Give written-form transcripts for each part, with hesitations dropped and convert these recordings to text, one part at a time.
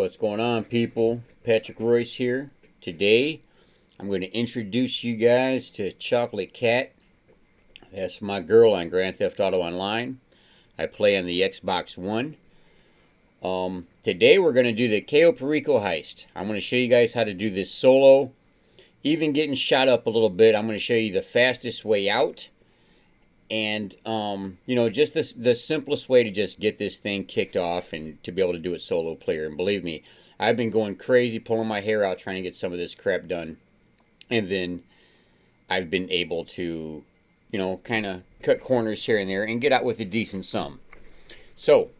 What's going on, people? Patrick Royce here. Today, I'm going to introduce you guys to Chocolate Cat. That's my girl on Grand Theft Auto Online. I play on the Xbox One. Today, we're going to do the Cayo Perico heist. I'm going to show you guys how to do this solo. Even getting shot up a little bit, I'm going to show you the fastest way out. And, just the simplest way to just get this thing kicked off and to be able to do it solo player. And believe me, I've been going crazy, pulling my hair out, trying to get some of this crap done. And then I've been able to, kind of cut corners here and there and get out with a decent sum. So,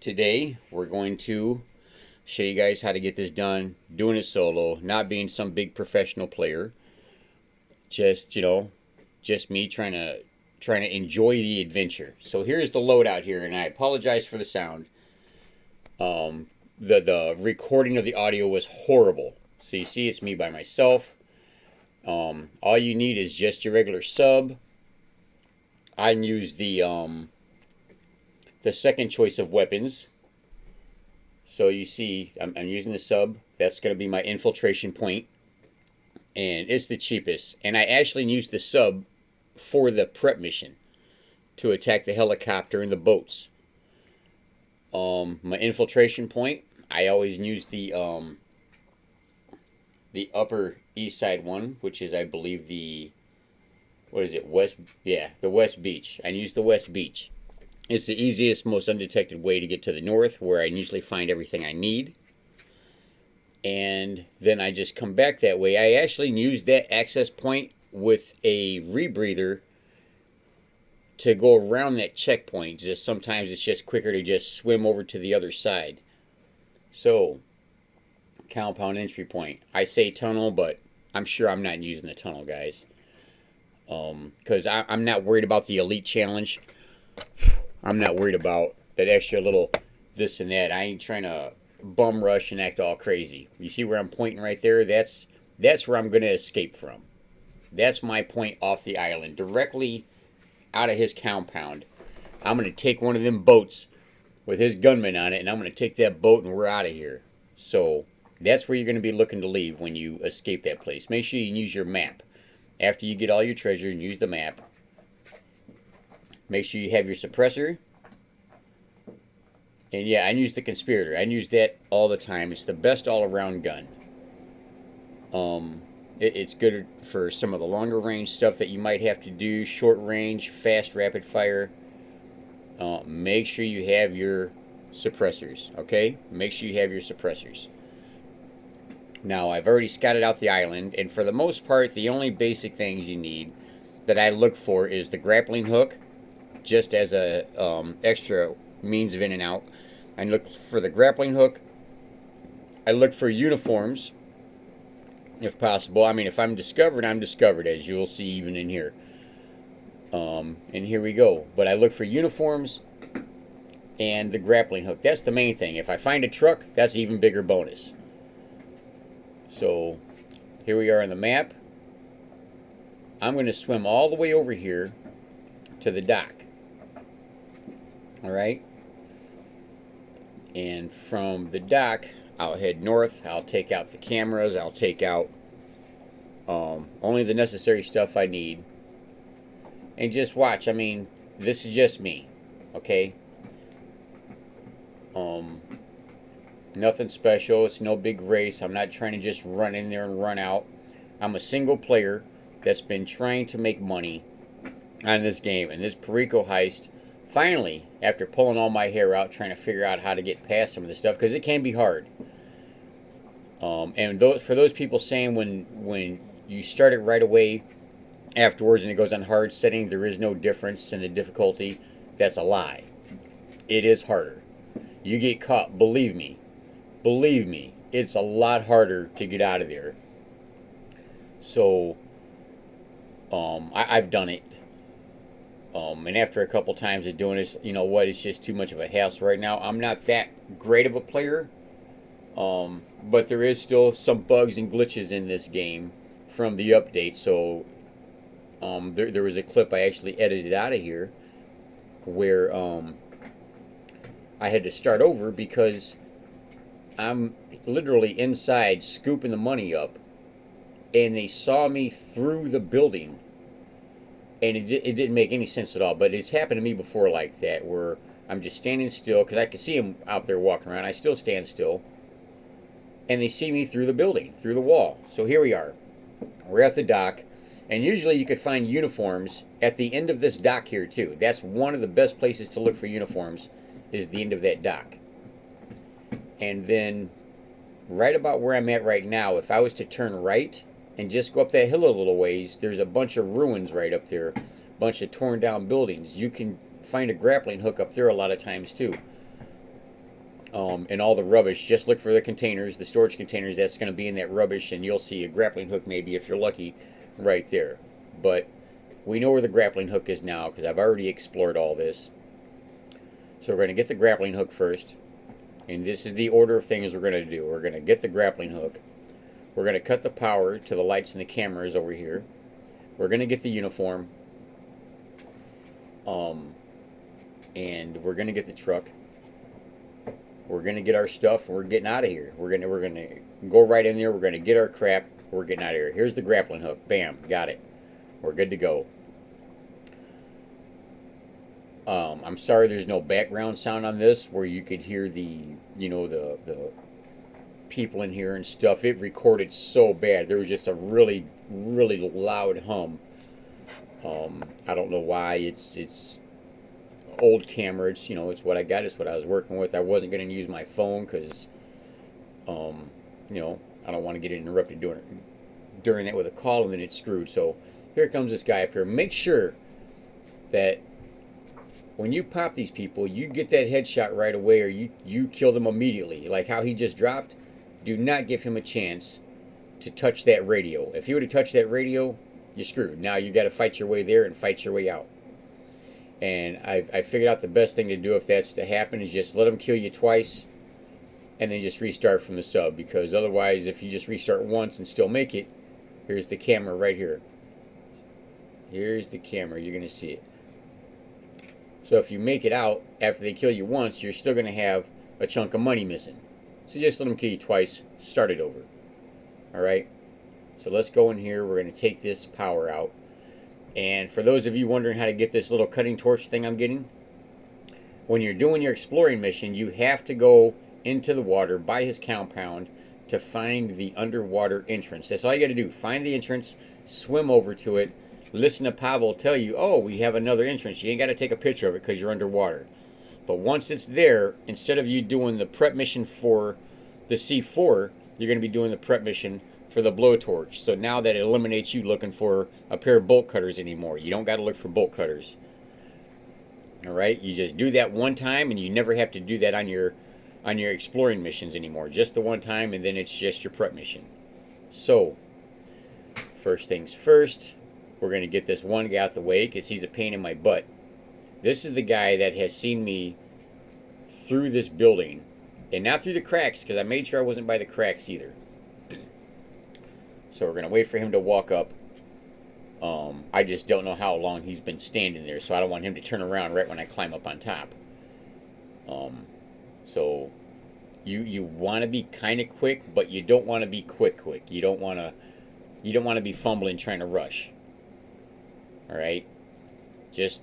today we're going to show you guys how to get this done, doing it solo, not being some big professional player. Just me trying to enjoy the adventure. So here's the loadout here, and I apologize for the sound. The recording of the audio was horrible. So you see it's me by myself. All you need is just your regular sub. I use the second choice of weapons. So you see I'm using the sub. That's going to be my infiltration point. And it's the cheapest. And I actually use the sub for the prep mission to attack the helicopter and the boats. My infiltration point, I always use the upper east side one, which is, I believe, the West Beach. I use the West Beach. It's the easiest, most undetected way to get to the north, where I usually find everything I need. And then I just come back that way. I actually use that access point with a rebreather to go around that checkpoint. Just sometimes it's just quicker to just swim over to the other side. So, compound entry point. I say tunnel, but I'm sure I'm not using the tunnel, guys. Because I'm not worried about the elite challenge. I'm not worried about that extra little this and that. I ain't trying to bum rush and act all crazy. You see where I'm pointing right there? That's where I'm going to escape from. That's my point off the island, directly out of his compound. I'm going to take one of them boats with his gunman on it, and I'm going to take that boat, and we're out of here. So that's where you're going to be looking to leave when you escape that place. Make sure you use your map. After you get all your treasure, and use the map. Make sure you have your suppressor. And yeah, I use the conspirator. I use that all the time. It's the best all-around gun. It's good for some of the longer range stuff that you might have to do. Short range, fast, rapid fire. Make sure you have your suppressors, okay? Make sure you have your suppressors. Now, I've already scouted out the island, and for the most part, the only basic things you need that I look for is the grappling hook, just as a extra means of in and out. I look for the grappling hook. I look for uniforms, if possible. I mean, if I'm discovered, I'm discovered, as you'll see even in here. And here we go. But I look for uniforms and the grappling hook. That's the main thing. If I find a truck, that's an even bigger bonus. So, here we are on the map. I'm going to swim all the way over here to the dock. Alright? And from the dock, I'll head north. I'll take out the cameras. I'll take out only the necessary stuff I need. And just watch. I mean, this is just me. Okay? Nothing special. It's no big race. I'm not trying to just run in there and run out. I'm a single player that's been trying to make money on this game. And this Perico heist, finally, after pulling all my hair out, trying to figure out how to get past some of this stuff, because it can be hard. And for those people saying when you start it right away afterwards and it goes on hard setting, there is no difference in the difficulty, that's a lie. It is harder. You get caught, believe me, it's a lot harder to get out of there. So, I've done it. And after a couple times of doing this, you know what, it's just too much of a hassle right now. I'm not that great of a player, but there is still some bugs and glitches in this game from the update. So there was a clip I actually edited out of here where I had to start over because I'm literally inside scooping the money up, and they saw me through the building, and it didn't make any sense at all. But it's happened to me before like that, where I'm just standing still because I can see them out there walking around. I still stand still, and they see me through the building, through the wall. So here we are. We're at the dock, and usually you could find uniforms at the end of this dock here too. That's one of the best places to look for uniforms, is the end of that dock. And then right about where I'm at right now, if I was to turn right and just go up that hill a little ways, there's a bunch of ruins right up there, a bunch of torn down buildings. You can find a grappling hook up there a lot of times too. And all the rubbish, just look for the containers, the storage containers that's going to be in that rubbish, and you'll see a grappling hook maybe, if you're lucky, right there. But we know where the grappling hook is now because I've already explored all this. So we're going to get the grappling hook first, and this is the order of things we're going to do. We're going to get the grappling hook. We're going to cut the power to the lights and the cameras over here. We're going to get the uniform, and we're going to get the truck. We're going to get our stuff, and we're getting out of here. We're going to go right in there. We're going to get our crap. We're getting out of here. Here's the grappling hook. Bam, got it. We're good to go. I'm sorry there's no background sound on this where you could hear the people in here and stuff. It recorded so bad. There was just a really, really loud hum. I don't know why. It's old camera. It's what I got. It's what I was working with. I wasn't going to use my phone because, I don't want to get interrupted during that with a call, and then it's screwed. So here comes this guy up here. Make sure that when you pop these people, you get that headshot right away, or you kill them immediately. Like how he just dropped. Do not give him a chance to touch that radio. If he would have touched that radio, you're screwed. Now you got to fight your way there and fight your way out. And I figured out the best thing to do if that's to happen is just let him kill you twice and then just restart from the sub, because otherwise if you just restart once and still make it, here's the camera right here. Here's the camera. You're going to see it. So if you make it out after they kill you once, you're still going to have a chunk of money missing. So just let them kill you twice. Start it over. Alright? So let's go in here. We're going to take this power out. And for those of you wondering how to get this little cutting torch thing I'm getting, when you're doing your exploring mission, you have to go into the water by his compound to find the underwater entrance. That's all you got to do. Find the entrance, swim over to it, listen to Pavel tell you, oh, we have another entrance. You ain't got to take a picture of it because you're underwater. But once it's there, instead of you doing the prep mission for the C4, you're going to be doing the prep mission for the blowtorch. So now that it eliminates you looking for a pair of bolt cutters anymore. You don't got to look for bolt cutters. Alright, you just do that one time, and you never have to do that on your exploring missions anymore. Just the one time, and then it's just your prep mission. So, first things first, we're going to get this one guy out the way because he's a pain in my butt. This is the guy that has seen me through this building, and not through the cracks, because I made sure I wasn't by the cracks either. So we're going to wait for him to walk up. I just don't know how long he's been standing there, so I don't want him to turn around right when I climb up on top. So you want to be kind of quick, but you don't want to be quick. You don't want to be fumbling trying to rush. All right? Just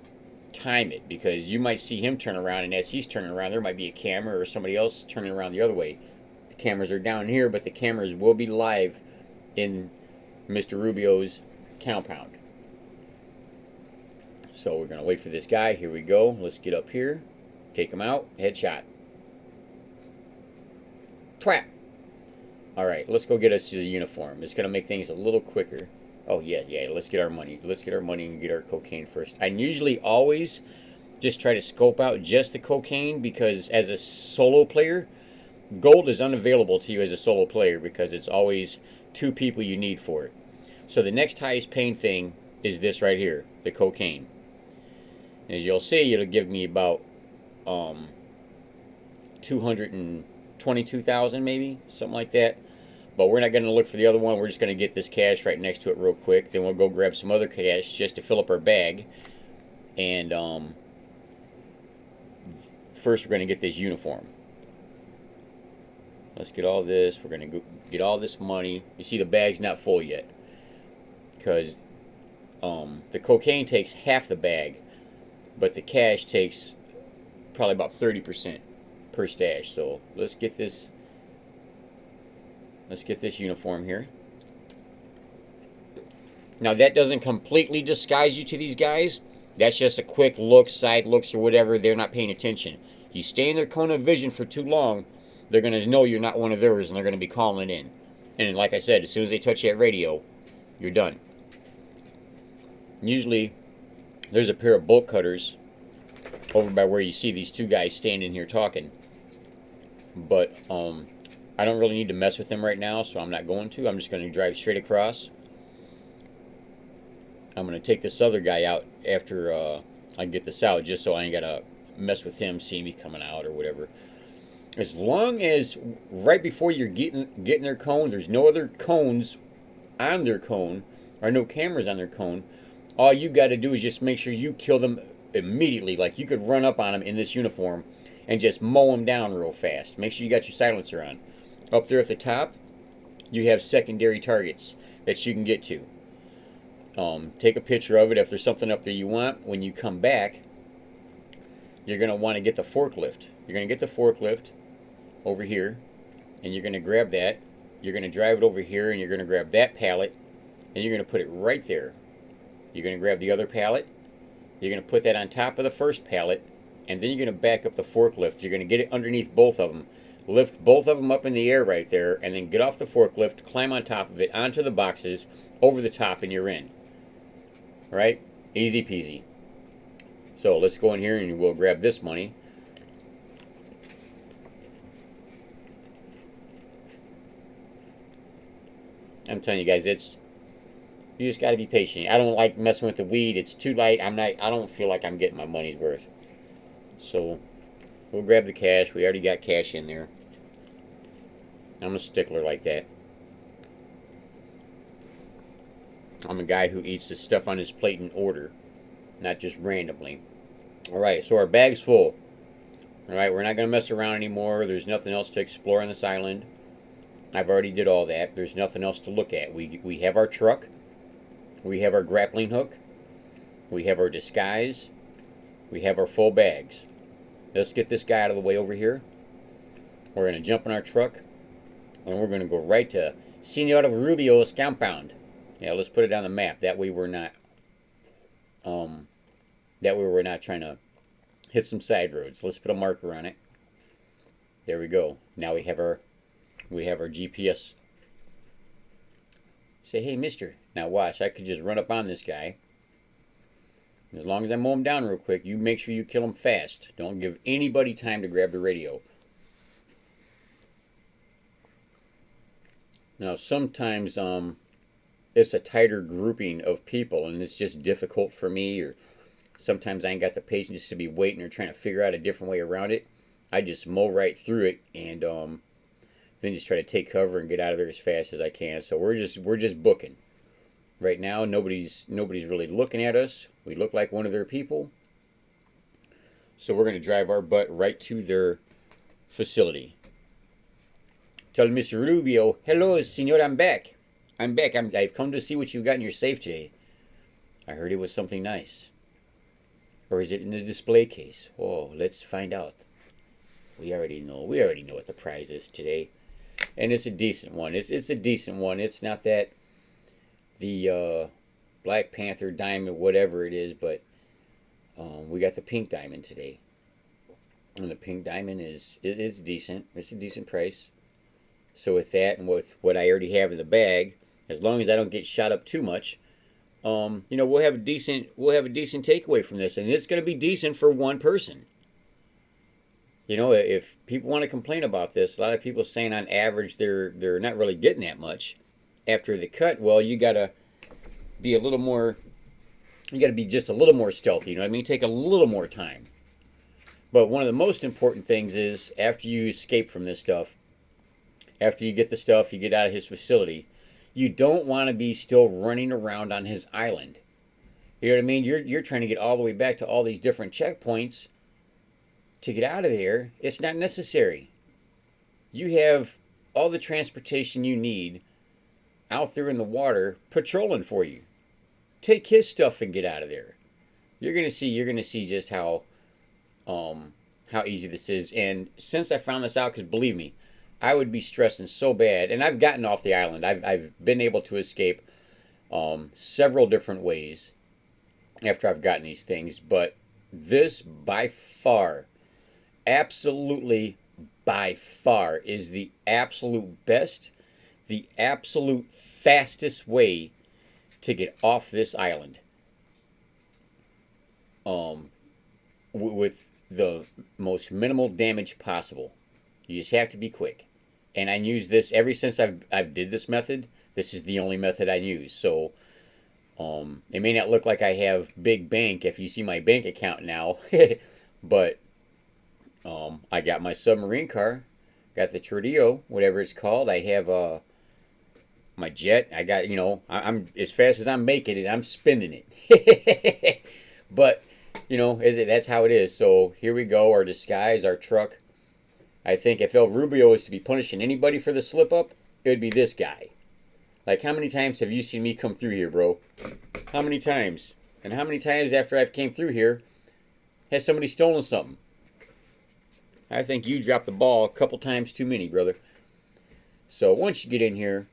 time it, because you might see him turn around, and as he's turning around, there might be a camera or somebody else turning around the other way. The cameras are down here, but the cameras will be live in Mr. Rubio's compound. So we're going to wait for this guy. Here we go. Let's get up here. Take him out. Headshot. Twat. Alright, let's go get us to the uniform. It's going to make things a little quicker. Oh, yeah, let's get our money. Let's get our money and get our cocaine first. I usually always just try to scope out just the cocaine, because as a solo player, gold is unavailable to you as a solo player because it's always 2 people you need for it. So the next highest paying thing is this right here, the cocaine. As you'll see, it'll give me about 222,000 maybe, something like that. But we're not going to look for the other one. We're just going to get this cash right next to it real quick. Then we'll go grab some other cash just to fill up our bag. And first we're going to get this uniform. Let's get all this. We're going to get all this money. You see the bag's not full yet. Because the cocaine takes half the bag. But the cash takes probably about 30% per stash. So let's get this uniform here. Now that doesn't completely disguise you to these guys. That's just a quick look, side looks or whatever. They're not paying attention. You stay in their cone of vision for too long, they're going to know you're not one of theirs and they're going to be calling in. And like I said, as soon as they touch that radio, you're done. Usually there's a pair of bolt cutters over by where you see these two guys standing here talking. But I don't really need to mess with them right now, so I'm not going to. I'm just going to drive straight across. I'm going to take this other guy out after I get this out, just so I ain't got to mess with him, see me coming out or whatever. As long as right before you're getting their cone, there's no other cones on their cone, or no cameras on their cone, all you got to do is just make sure you kill them immediately. Like you could run up on them in this uniform and just mow them down real fast. Make sure you got your silencer on. Up there at the top, you have secondary targets that you can get to. Take a picture of it if there's something up there you want. When you come back, you're going to want to get the forklift. You're going to get the forklift over here, and you're going to grab that. You're going to drive it over here, and you're going to grab that pallet, and you're going to put it right there. You're going to grab the other pallet. You're going to put that on top of the first pallet, and then you're going to back up the forklift. You're going to get it underneath both of them. Lift both of them up in the air right there, and then get off the forklift, climb on top of it, onto the boxes, over the top, and you're in. Right? Easy peasy. So let's go in here and we'll grab this money. I'm telling you guys, you just got to be patient. I don't like messing with the weed. It's too light. I don't feel like I'm getting my money's worth. So we'll grab the cash. We already got cash in there. I'm a stickler like that. I'm a guy who eats the stuff on his plate in order, not just randomly. Alright, so our bag's full. Alright, we're not going to mess around anymore. There's nothing else to explore on this island. I've already did all that. There's nothing else to look at. We have our truck. We have our grappling hook. We have our disguise. We have our full bags. Let's get this guy out of the way over here. We're going to jump in our truck, and we're going to go right to Senor Rubio's compound. Yeah, let's put it on the map. That way we're not trying to hit some side roads. Let's put a marker on it. There we go. Now we have our GPS. Say, hey, mister. Now watch, I could just run up on this guy. As long as I mow him down real quick, you make sure you kill him fast. Don't give anybody time to grab the radio. Now sometimes it's a tighter grouping of people and it's just difficult for me, or sometimes I ain't got the patience to be waiting or trying to figure out a different way around it. I just mow right through it and then just try to take cover and get out of there as fast as I can. So we're just booking. Right now nobody's really looking at us. We look like one of their people. So we're going to drive our butt right to their facility. Tell Mr. Rubio, hello, senor, I'm back. I've come to see what you've got in your safe today. I heard it was something nice. Or is it in the display case? Oh, let's find out. We already know what the prize is today. And it's a decent one. It's a decent one. It's not that the Black Panther diamond, whatever it is, but we got the pink diamond today. And the pink diamond it's decent. It's a decent price. So with that and with what I already have in the bag, as long as I don't get shot up too much, we'll have a decent takeaway from this, and it's going to be decent for one person. If people want to complain about this, a lot of people saying on average they're not really getting that much after the cut. Well, you got to be a little more. You got to be just a little more stealthy. You know what I mean? Take a little more time. But one of the most important things is after you escape from this stuff, after you get the stuff, you get out of his facility, you don't want to be still running around on his island. You know what I mean? You're trying to get all the way back to all these different checkpoints to get out of there. It's not necessary. You have all the transportation you need out there in the water patrolling for you. Take his stuff and get out of there. You're gonna see just how easy this is. And since I found this out, because believe me, I would be stressing so bad. And I've gotten off the island. I've been able to escape several different ways after I've gotten these things. But this, by far, absolutely by far, is the absolute best, the absolute fastest way to get off this island. With the most minimal damage possible. You just have to be quick. And I use this ever since I've did this method. This is the only method I use. So it may not look like I have big bank if you see my bank account now, but I got my submarine car, got the Trideo, whatever it's called. I have my jet. I got, I'm as fast as I'm making it, I'm spending it. But that's how it is. So here we go. Our disguise, our truck. I think if El Rubio is to be punishing anybody for the slip up, it would be this guy. Like, how many times have you seen me come through here, bro? How many times? And how many times after I've came through here has somebody stolen something? I think you dropped the ball a couple times too many, brother. So once you get in here,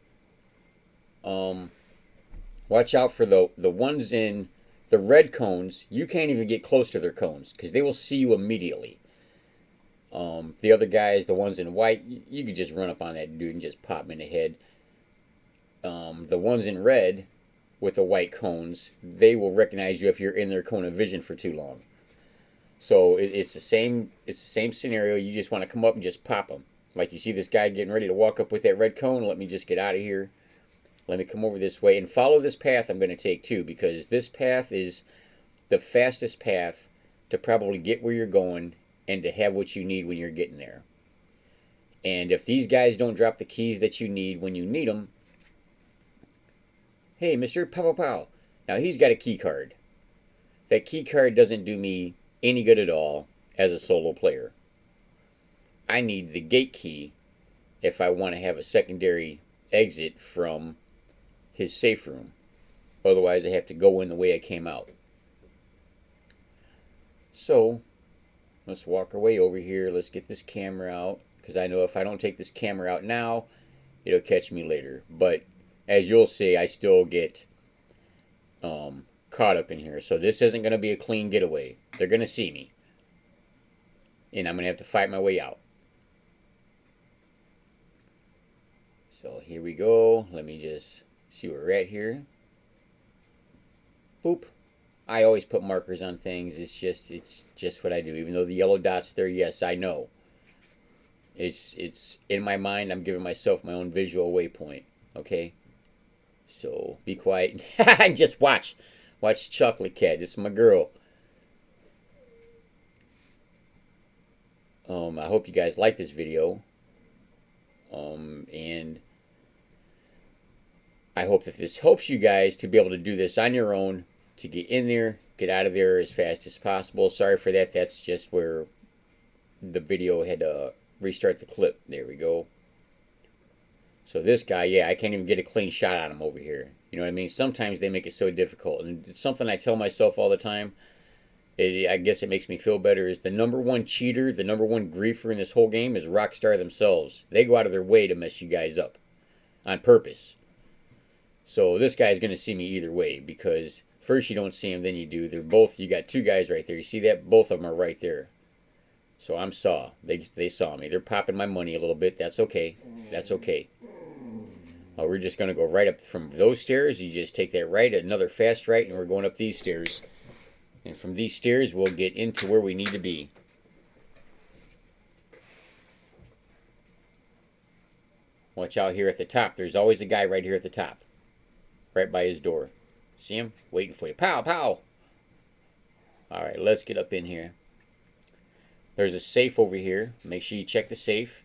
watch out for the ones in the red cones. You can't even get close to their cones because they will see you immediately. The other guys, the ones in white, you could just run up on that dude and just pop him in the head. The ones in red with the white cones, they will recognize you if you're in their cone of vision for too long. So it's the same scenario. You just want to come up and just pop them. Like you see this guy getting ready to walk up with that red cone. Let me just get out of here. Let me come over this way and follow this path I'm going to take too, because this path is the fastest path to probably get where you're going and to have what you need when you're getting there. And if these guys don't drop the keys that you need when you need them, hey, Mr. Pow Pow Pow. Now he's got a key card. That key card doesn't do me any good at all as a solo player. I need the gate key if I want to have a secondary exit from his safe room. Otherwise I have to go in the way I came out. So let's walk our way over here. Let's get this camera out, because I know if I don't take this camera out now, it'll catch me later. But as you'll see, I still get caught up in here. So this isn't going to be a clean getaway. They're going to see me. And I'm going to have to fight my way out. So here we go. Let me just see where we're at here. Boop. I always put markers on things. It's just what I do. Even though the yellow dot's there, yes, I know. It's in my mind. I'm giving myself my own visual waypoint. Okay? So be quiet and just watch. Watch Chocolate Cat. This is my girl. I hope you guys like this video. And I hope that this helps you guys to be able to do this on your own, to get in there, get out of there as fast as possible. Sorry for that. That's just where the video had to restart the clip. There we go. So this guy, yeah, I can't even get a clean shot on him over here. You know what I mean? Sometimes they make it so difficult. And it's something I tell myself all the time. I guess it makes me feel better, is the number one cheater, the number one griefer in this whole game is Rockstar themselves. They go out of their way to mess you guys up on purpose. So this guy's going to see me either way, because first you don't see him, then you do. They're both, you got two guys right there. You see that? Both of them are right there. So I'm saw. They saw me. They're popping my money a little bit. That's okay. That's okay. We're just going to go right up from those stairs. You just take that right, another fast right, and we're going up these stairs. And from these stairs, we'll get into where we need to be. Watch out here at the top. There's always a guy right here at the top. Right by his door. See him? Waiting for you. Pow, pow! Alright, let's get up in here. There's a safe over here. Make sure you check the safe.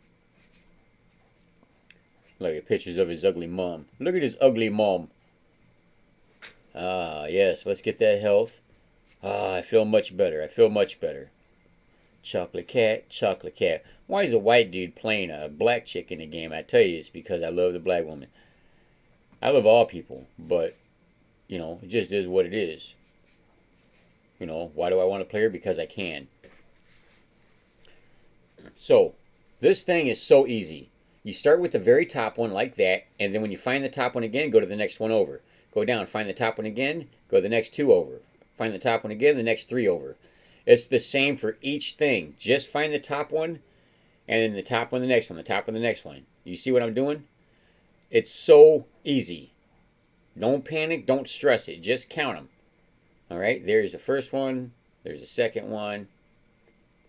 Look at pictures of his ugly mom. Look at his ugly mom. Ah, yes. Let's get that health. Ah, I feel much better. I feel much better. Chocolate cat, chocolate cat. Why is a white dude playing a black chick in the game? I tell you, it's because I love the black woman. I love all people, but, it just is what it is. Why do I want to play her? Because I can. So, this thing is so easy. You start with the very top one like that, and then when you find the top one again, go to the next one over. Go down, find the top one again, go to the next two over. Find the top one again, the next three over. It's the same for each thing. Just find the top one, and then the top one, the next one, the top one, the next one. You see what I'm doing? It's so easy. Don't panic, don't stress it. Just count them. All right, there's the first one, there's the second one,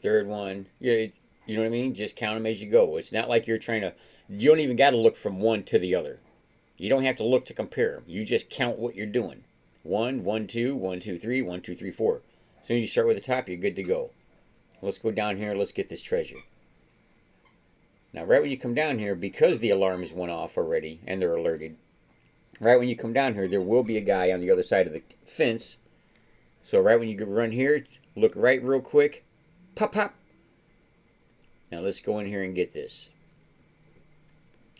third one. You know what I mean? Just count them as you go. It's not like you're trying to, you don't even got to look from one to the other. You don't have to look to compare them. You just count what you're doing. 1, 1, 2, 1, 2, 3, 1, 2, 3, 4. As soon as you start with the top, you're good to go. Let's go down here. Let's get this treasure. Now, right when you come down here, because the alarms went off already and they're alerted, right when you come down here, there will be a guy on the other side of the fence. So right when you run here, look right real quick. Pop, pop. Now, let's go in here and get this.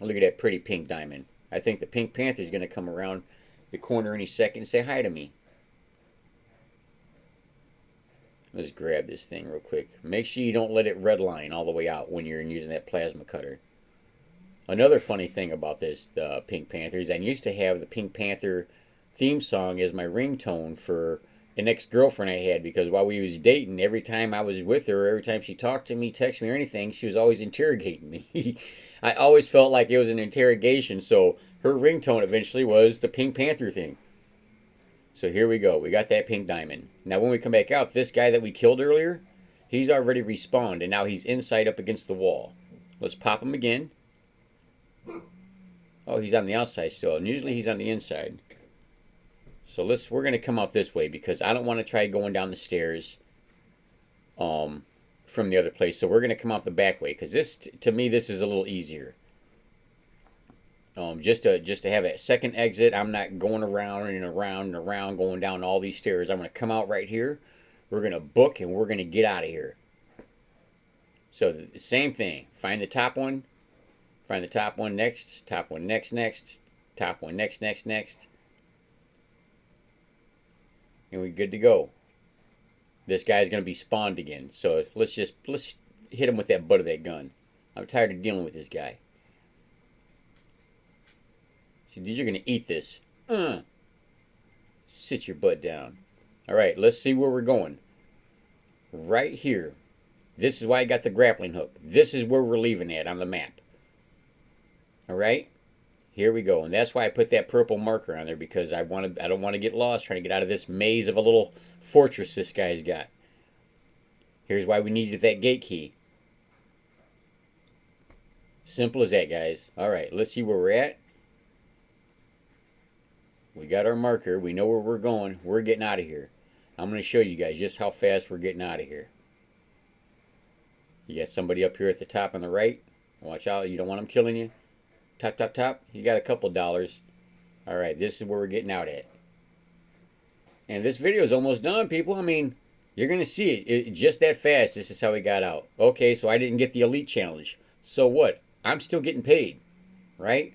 Look at that pretty pink diamond. I think the Pink Panther is going to come around the corner any second and say hi to me. Let's grab this thing real quick. Make sure you don't let it redline all the way out when you're using that plasma cutter. Another funny thing about this Pink Panther is I used to have the Pink Panther theme song as my ringtone for an ex-girlfriend I had, because while we was dating, every time I was with her, every time she talked to me, texted me or anything, she was always interrogating me. I always felt like it was an interrogation, so her ringtone eventually was the Pink Panther thing. So here we go. We got that pink diamond. Now when we come back out, this guy that we killed earlier, he's already respawned, and now he's inside up against the wall. Let's pop him again. Oh, he's on the outside still, and usually he's on the inside. So we're going to come out this way because I don't want to try going down the stairs from the other place. So we're going to come out the back way because this, to me, this is a little easier. Just to have a second exit. I'm not going around and around and around going down all these stairs. I'm going to come out right here. We're going to book and we're going to get out of here. So the same thing. Find the top one. Find the top one next. Top one next. Top one next. And we're good to go. This guy's going to be spawned again. So let's hit him with that butt of that gun. I'm tired of dealing with this guy. So you're going to eat this. Sit your butt down. Alright, let's see where we're going. Right here. This is why I got the grappling hook. This is where we're leaving at on the map. Alright? Here we go. And that's why I put that purple marker on there, because I don't want to get lost trying to get out of this maze of a little fortress this guy's got. Here's why we needed that gate key. Simple as that, guys. Alright, let's see where we're at. We got our marker. We know where we're going. We're getting out of here. I'm going to show you guys just how fast we're getting out of here. You got somebody up here at the top on the right. Watch out. You don't want them killing you. Top, top, top. You got a couple dollars. Alright, this is where we're getting out at. And this video is almost done, people. I mean, you're going to see it just that fast. This is how we got out. Okay, so I didn't get the Elite Challenge. So what? I'm still getting paid. Right?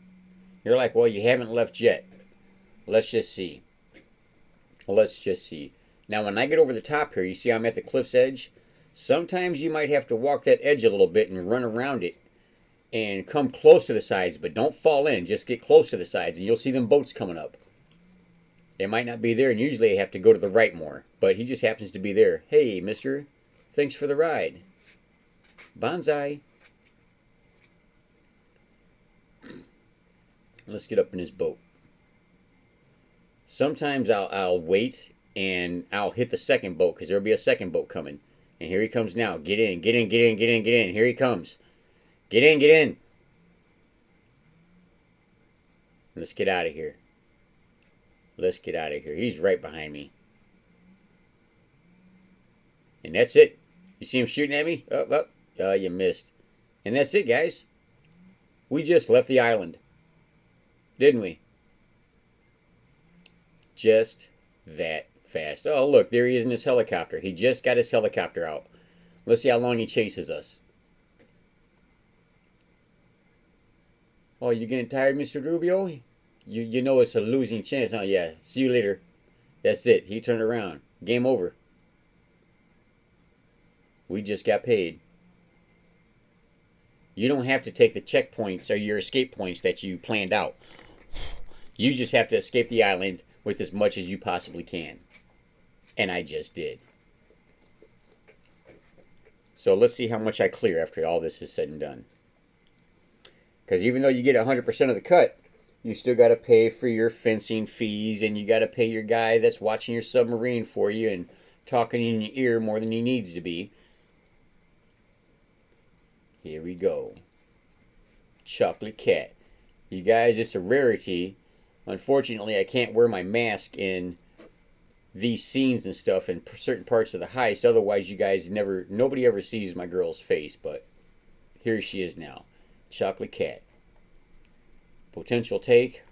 You're like, well, you haven't left yet. Let's just see. Let's just see. Now, when I get over the top here, you see I'm at the cliff's edge. Sometimes you might have to walk that edge a little bit and run around it and come close to the sides, but don't fall in. Just get close to the sides, and you'll see them boats coming up. They might not be there, and usually I have to go to the right more, but he just happens to be there. Hey, mister, thanks for the ride. Bonsai. Let's get up in his boat. Sometimes I'll wait and I'll hit the second boat because there'll be a second boat coming. And here he comes now. Get in, get in, get in, get in, get in. Here he comes. Get in, get in. Let's get out of here. Let's get out of here. He's right behind me. And that's it. You see him shooting at me? Up, up. Oh, you missed. And that's it, guys. We just left the island. Didn't we? Just that fast. Oh, look, there he is in his helicopter. He just got his helicopter out. Let's see how long he chases us. Oh, you getting tired, Mr. Rubio? You know it's a losing chance, huh? Yeah. See you later. That's it. He turned around. Game over. We just got paid. You don't have to take the checkpoints or your escape points that you planned out. You just have to escape the island with as much as you possibly can. And I just did. So let's see how much I clear after all this is said and done. Because even though you get 100% of the cut, you still got to pay for your fencing fees, and you got to pay your guy that's watching your submarine for you and talking in your ear more than he needs to be. Here we go. Chocolate cat. You guys, it's a rarity. Unfortunately, I can't wear my mask in these scenes and stuff in certain parts of the heist. Otherwise, you guys nobody ever sees my girl's face. But here she is now. Chocolate cat. Potential take.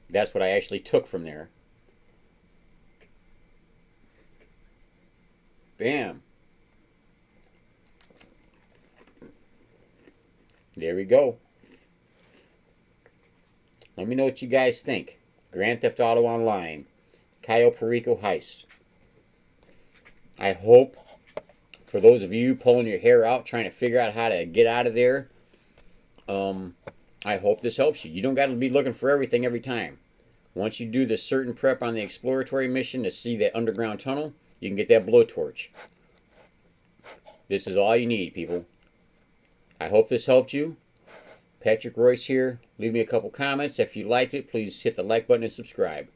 That's what I actually took from there. Bam. There we go. Let me know what you guys think. Grand Theft Auto Online. Cayo Perico Heist. I hope, for those of you pulling your hair out, trying to figure out how to get out of there, I hope this helps you. You don't got to be looking for everything every time. Once you do the certain prep on the exploratory mission to see that underground tunnel, you can get that blowtorch. This is all you need, people. I hope this helped you. Patrick Royce here. Leave me a couple comments. If you liked it, please hit the like button and subscribe.